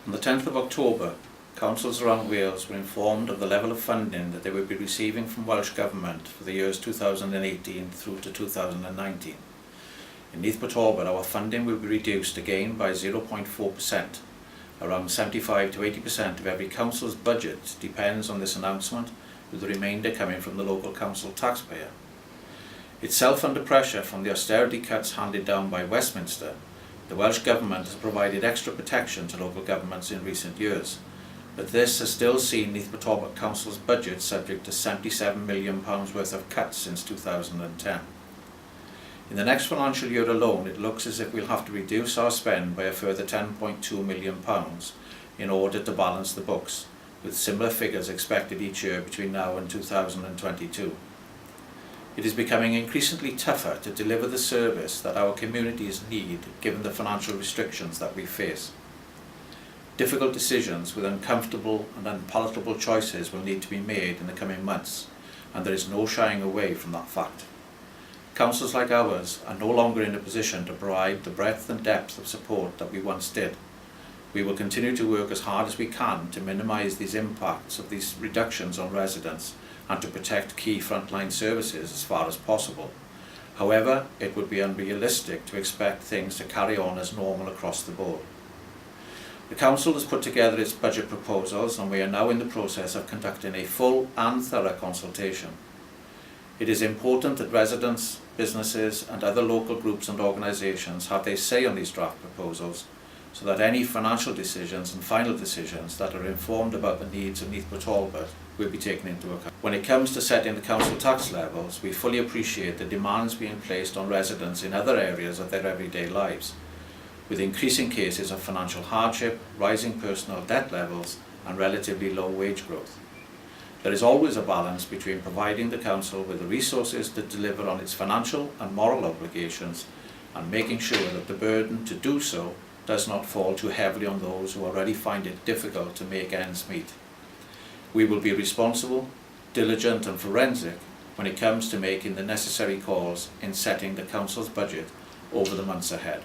On the 10th of October, councils around Wales were informed of the level of funding that they would be receiving from Welsh Government for the years 2018 through to 2019. In Neath Talbot, our funding will be reduced again by 0.4%. Around 75 to 80% of every council's budget depends on this announcement, with the remainder coming from the local council taxpayer. Itself under pressure from the austerity cuts handed down by Westminster, the Welsh Government has provided extra protection to local governments in recent years, but this has still seen Neath Talbot Council's budget subject to £77 million worth of cuts since 2010. In the next financial year alone, it looks as if we'll have to reduce our spend by a further £10.2 million in order to balance the books, with similar figures expected each year between now and 2022. It is becoming increasingly tougher to deliver the service that our communities need given the financial restrictions that we face. Difficult decisions with uncomfortable and unpalatable choices will need to be made in the coming months, and there is no shying away from that fact. Councils like ours are no longer in a position to provide the breadth and depth of support that we once did. We will continue to work as hard as we can to minimise these impacts of these reductions on residents and to protect key frontline services as far as possible. However, it would be unrealistic to expect things to carry on as normal across the board. The Council has put together its budget proposals, and we are now in the process of conducting a full and thorough consultation. It is important that residents, businesses and other local groups and organisations have their say on these draft proposals, so that any financial decisions and final decisions that are informed about the needs of Neath Talbot will be taken into account. When it comes to setting the council tax levels, we fully appreciate the demands being placed on residents in other areas of their everyday lives, with increasing cases of financial hardship, rising personal debt levels and relatively low wage growth. There is always a balance between providing the council with the resources to deliver on its financial and moral obligations and making sure that the burden to do so does not fall too heavily on those who already find it difficult to make ends meet. We will be responsible, diligent and forensic when it comes to making the necessary calls in setting the council's budget over the months ahead.